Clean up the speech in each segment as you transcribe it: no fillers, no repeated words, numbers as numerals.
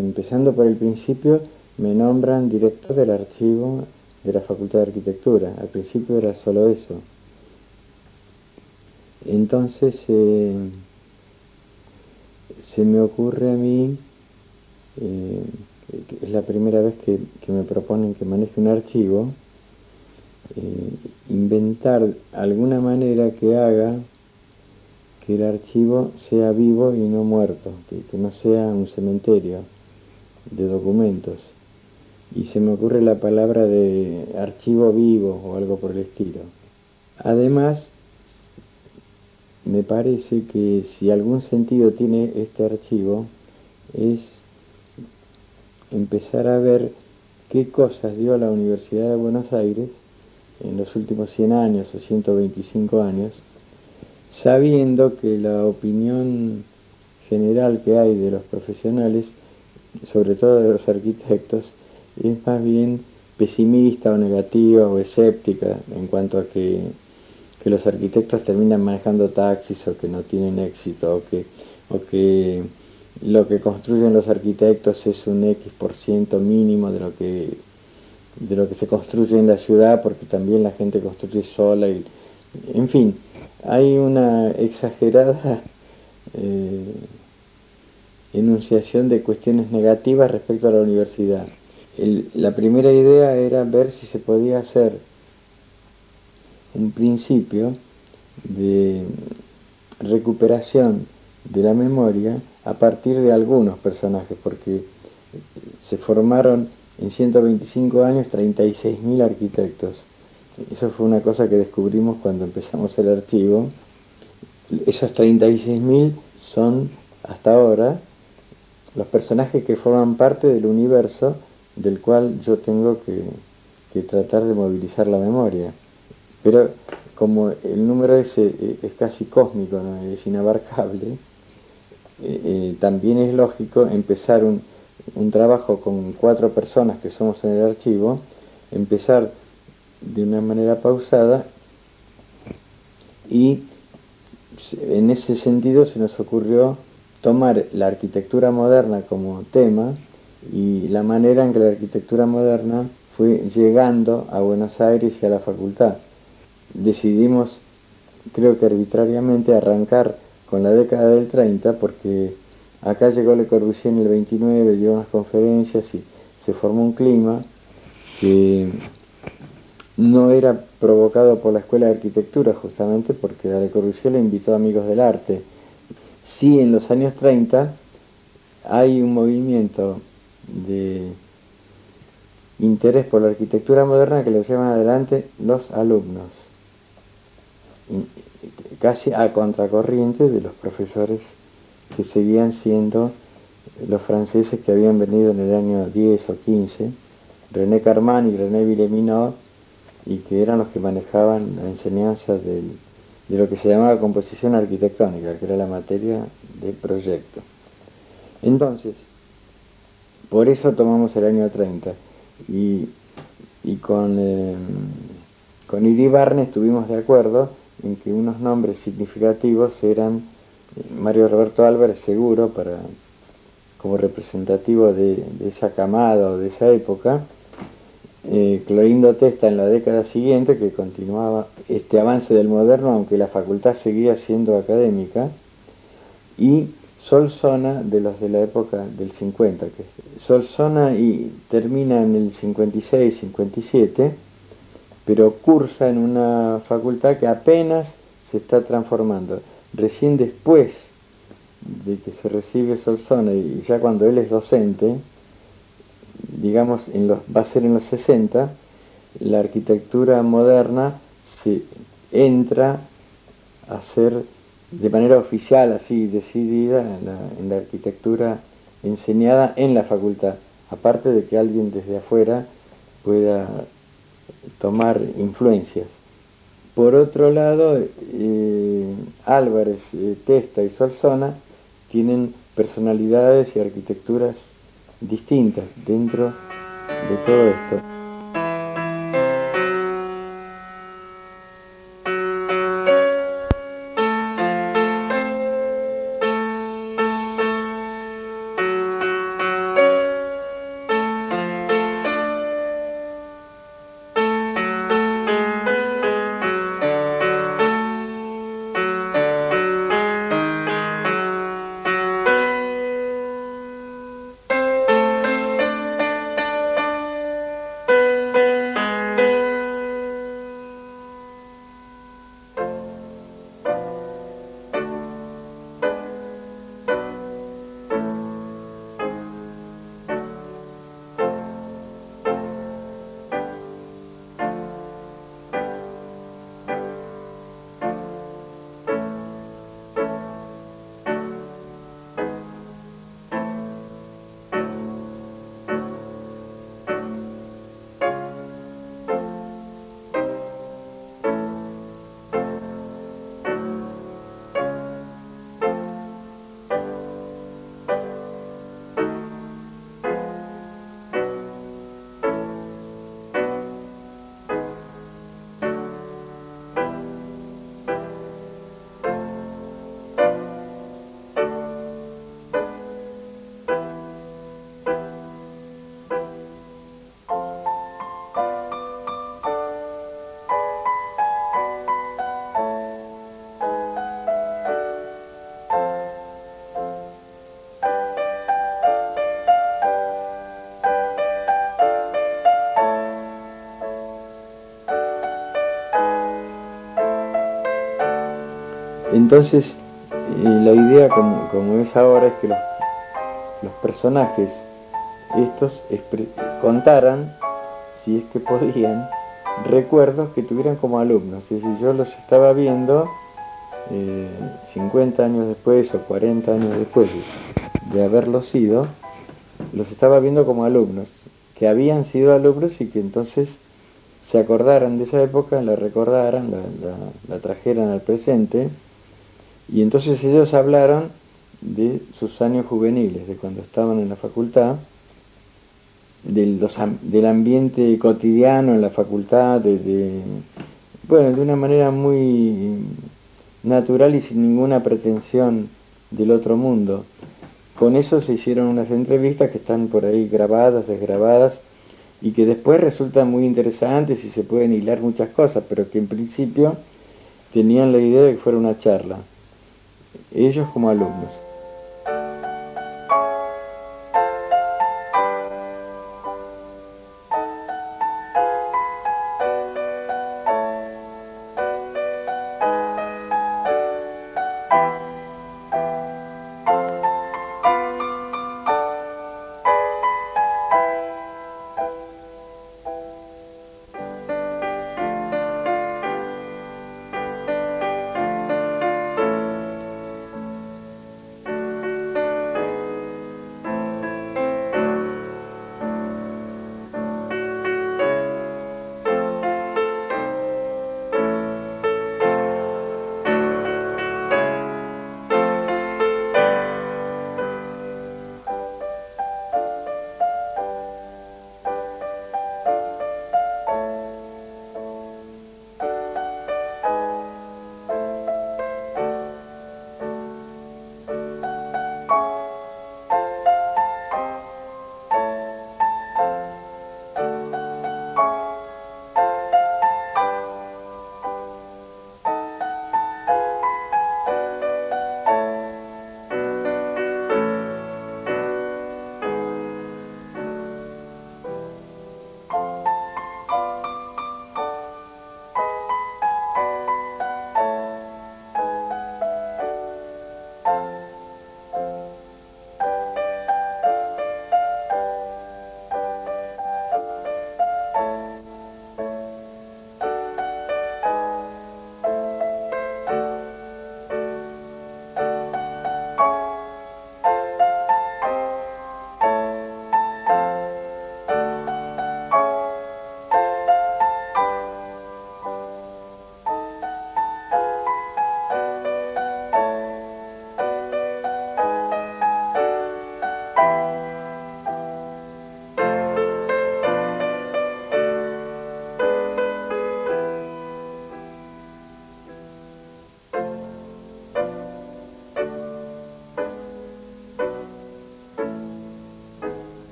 empezando por el principio, me nombran director del archivo de la Facultad de Arquitectura. Al principio era solo eso. Entonces se me ocurre a mí, eh, es la primera vez que me proponen que maneje un archivo, inventar alguna manera que haga que el archivo sea vivo y no muerto, que no sea un cementerio de documentos. Y se me ocurre la palabra de archivo vivo o algo por el estilo. Además, me parece que si algún sentido tiene este archivo es empezar a ver qué cosas dio la Universidad de Buenos Aires en los últimos 100 años o 125 años, sabiendo que la opinión general que hay de los profesionales, sobre todo de los arquitectos, es más bien pesimista o negativa o escéptica en cuanto a que los arquitectos terminan manejando taxis o que no tienen éxito o que lo que construyen los arquitectos es un X% mínimo de lo que se construye en la ciudad, porque también la gente construye sola y, en fin, hay una exagerada enunciación de cuestiones negativas respecto a la universidad. La primera idea era ver si se podía hacer un principio de recuperación de la memoria a partir de algunos personajes, porque se formaron en 125 años 36.000 arquitectos. Eso fue una cosa que descubrimos cuando empezamos el archivo. Esos 36.000 son, hasta ahora, los personajes que forman parte del universo del cual yo tengo que tratar de movilizar la memoria. Pero como el número ese es casi cósmico, ¿no? Es inabarcable, también es lógico empezar un trabajo con 4 personas que somos en el archivo, empezar de una manera pausada, y en ese sentido se nos ocurrió tomar la arquitectura moderna como tema y la manera en que la arquitectura moderna fue llegando a Buenos Aires y a la facultad. Decidimos, creo que arbitrariamente, arrancar con la década del 30 porque acá llegó Le Corbusier en el 29, dio unas conferencias y se formó un clima que no era provocado por la Escuela de Arquitectura, justamente porque a Le Corbusier le invitó a amigos del arte. Sí, en los años 30 hay un movimiento de interés por la arquitectura moderna que lo llevan adelante los alumnos, casi a contracorriente de los profesores que seguían siendo los franceses que habían venido en el año 10 o 15, René Carman y René Villeminot, y que eran los que manejaban la enseñanza de lo que se llamaba composición arquitectónica, que era la materia de proyecto. Entonces, por eso tomamos el año 30, y con Iribarne estuvimos de acuerdo en que unos nombres significativos eran Mario Roberto Álvarez, seguro, como representativo de esa camada o de esa época, Clorindo Testa en la década siguiente, que continuaba este avance del moderno, aunque la facultad seguía siendo académica, y Solsona, de los de la época del 50, que Solsona y termina en el 56, 57, pero cursa en una facultad que apenas se está transformando. Recién después de que se recibe Solsona, y ya cuando él es docente, digamos, va a ser en los 60, la arquitectura moderna se entra a ser de manera oficial, así decidida, en la arquitectura enseñada en la facultad, aparte de que alguien desde afuera pueda tomar influencias. Por otro lado, Álvarez, Testa y Solsona tienen personalidades y arquitecturas distintas dentro de todo esto. Entonces, la idea como es ahora es que los personajes estos contaran, si es que podían, recuerdos que tuvieran como alumnos. Es decir, yo los estaba viendo 50 años después o 40 años después de haberlos sido, los estaba viendo como alumnos, que habían sido alumnos y que entonces se acordaran de esa época, la recordaran, la trajeran al presente, y entonces ellos hablaron de sus años juveniles, de cuando estaban en la facultad, del ambiente cotidiano en la facultad, bueno, de una manera muy natural y sin ninguna pretensión del otro mundo. Con eso se hicieron unas entrevistas que están por ahí grabadas, desgrabadas, y que después resultan muy interesantes y se pueden hilar muchas cosas, pero que en principio tenían la idea de que fuera una charla, ellos como alumnos.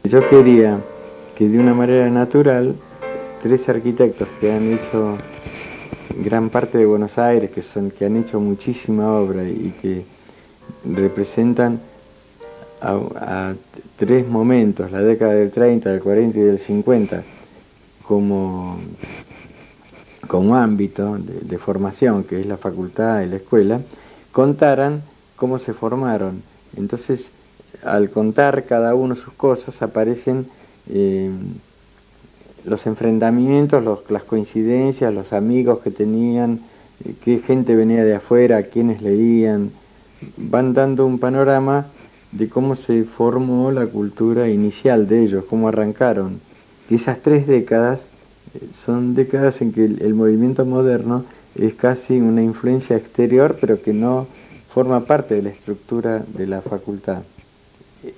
Yo quería que de una manera natural, tres arquitectos que han hecho gran parte de Buenos Aires, que han hecho muchísima obra y que representan a tres momentos, la década del 30, del 40 y del 50, como, como ámbito de formación, que es la facultad y la escuela, contaran cómo se formaron. Entonces, al contar cada uno sus cosas, aparecen los enfrentamientos, las coincidencias, los amigos que tenían, qué gente venía de afuera, quiénes leían, van dando un panorama de cómo se formó la cultura inicial de ellos, cómo arrancaron. Y esas tres décadas son décadas en que el movimiento moderno es casi una influencia exterior, pero que no forma parte de la estructura de la facultad.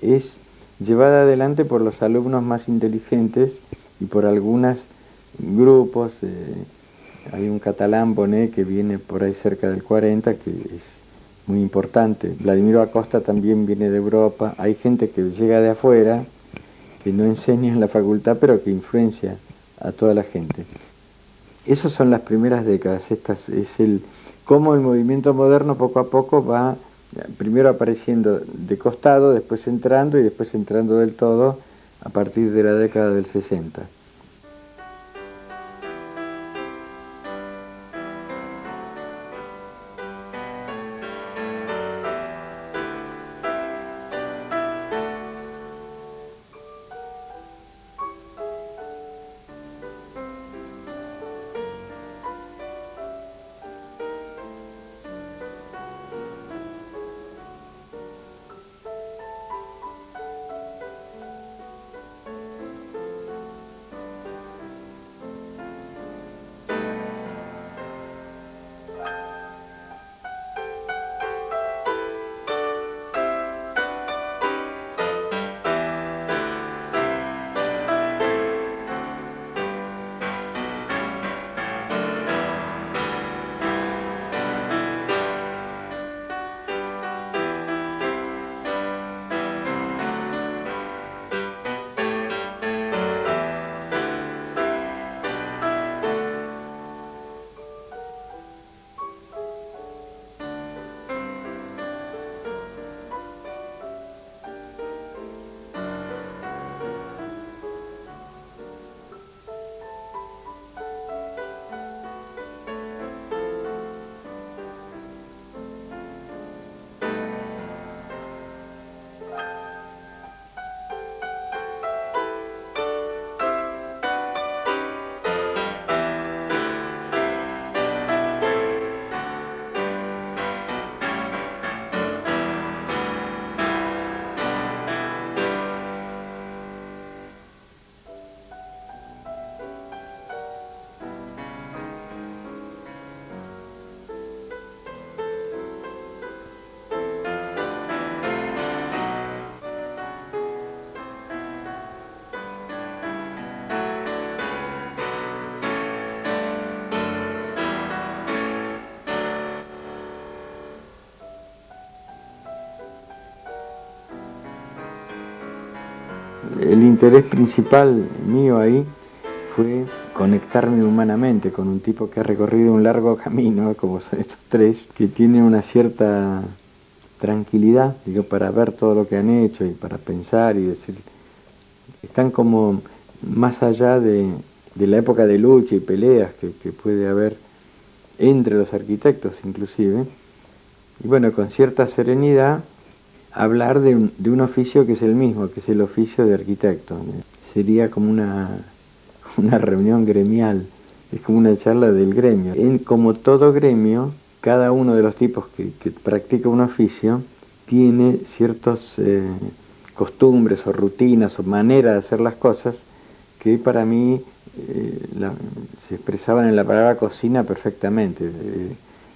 Es llevada adelante por los alumnos más inteligentes y por algunos grupos. Hay un catalán, Bonet, que viene por ahí cerca del 40, que es muy importante. Vladimiro Acosta también viene de Europa. Hay gente que llega de afuera, que no enseña en la facultad, pero que influencia a toda la gente. Esas son las primeras décadas. Cómo el movimiento moderno poco a poco va primero apareciendo de costado, después entrando y después entrando del todo a partir de la década del 60. El interés principal mío ahí fue conectarme humanamente con un tipo que ha recorrido un largo camino, como son estos tres, que tiene una cierta tranquilidad, digo, para ver todo lo que han hecho y para pensar y decir, están como más allá de la época de lucha y peleas que puede haber entre los arquitectos inclusive, y bueno, con cierta serenidad hablar de un oficio que es el mismo, que es el oficio de arquitecto. Sería como una reunión gremial, es como una charla del gremio. Como todo gremio, cada uno de los tipos que practica un oficio tiene ciertas costumbres o rutinas o maneras de hacer las cosas que para mí se expresaban en la palabra cocina perfectamente.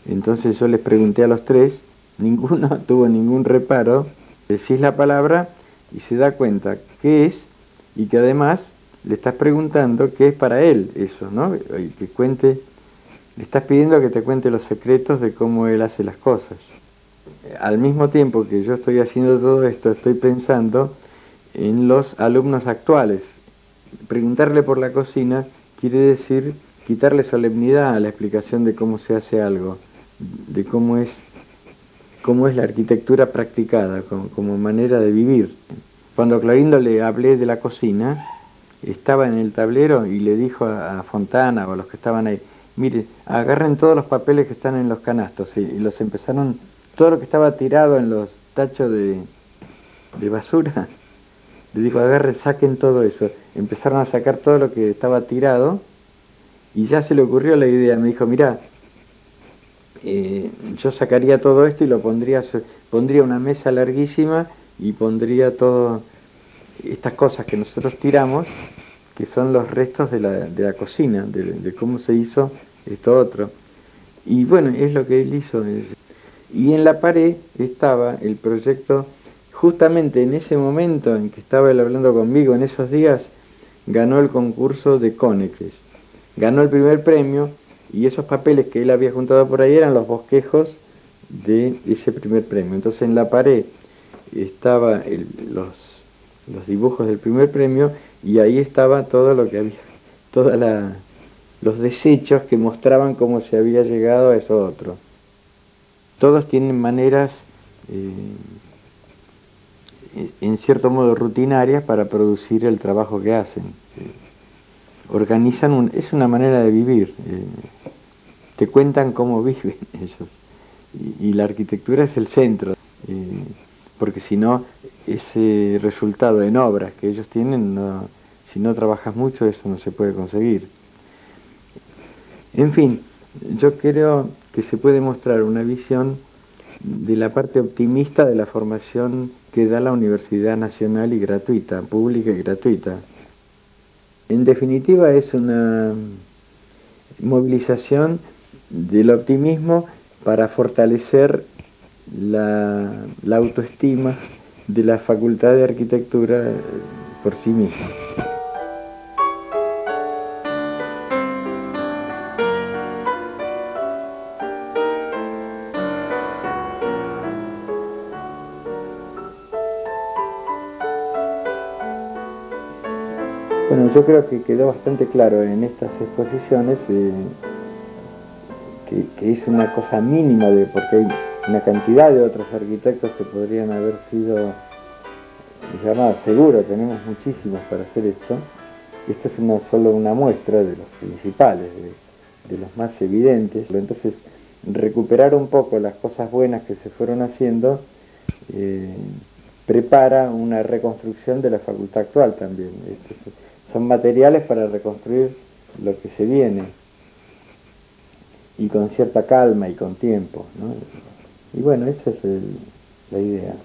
Entonces yo les pregunté a los tres, ninguno tuvo ningún reparo, decís la palabra y se da cuenta qué es y que además le estás preguntando qué es para él eso, ¿no? Y que cuente, le estás pidiendo que te cuente los secretos de cómo él hace las cosas. Al mismo tiempo que yo estoy haciendo todo esto, estoy pensando en los alumnos actuales. Preguntarle por la cocina quiere decir quitarle solemnidad a la explicación de cómo se hace algo, de cómo es la arquitectura practicada como manera de vivir. Cuando a Clorindo le hablé de la cocina, estaba en el tablero y le dijo a Fontana o a los que estaban ahí: mire, agarren todos los papeles que están en los canastos, y los empezaron, todo lo que estaba tirado en los tachos de basura, le dijo: agarren, saquen todo eso. Empezaron a sacar todo lo que estaba tirado y ya se le ocurrió la idea. Me dijo: mirá, yo sacaría todo esto y lo pondría una mesa larguísima y pondría todas estas cosas que nosotros tiramos, que son los restos de la cocina, de cómo se hizo esto otro. Y bueno, es lo que él hizo. Y en la pared estaba el proyecto. Justamente en ese momento en que estaba él hablando conmigo, en esos días, ganó el concurso de Cónex. Ganó el primer premio, y esos papeles que él había juntado por ahí eran los bosquejos de ese primer premio. Entonces en la pared estaban los dibujos del primer premio, y ahí estaba todo lo que había, los desechos que mostraban cómo se había llegado a eso otro. Todos tienen maneras en cierto modo rutinarias para producir el trabajo que hacen. Organizan, es una manera de vivir, te cuentan cómo viven ellos, y la arquitectura es el centro, porque si no, ese resultado en obras que ellos tienen, si no trabajas mucho, eso no se puede conseguir. En fin, yo creo que se puede mostrar una visión de la parte optimista de la formación que da la Universidad Nacional y gratuita, pública y gratuita. En definitiva, es una movilización del optimismo para fortalecer la autoestima de la Facultad de Arquitectura por sí misma. Bueno, yo creo que quedó bastante claro en estas exposiciones que es una cosa mínima, porque hay una cantidad de otros arquitectos que podrían haber sido llamados. Seguro, tenemos muchísimos para hacer esto. Esto es solo una muestra de los principales, de los más evidentes. Entonces, recuperar un poco las cosas buenas que se fueron haciendo prepara una reconstrucción de la facultad actual también. Son materiales para reconstruir lo que se viene, y con cierta calma y con tiempo, ¿no? Y bueno, esa es la idea.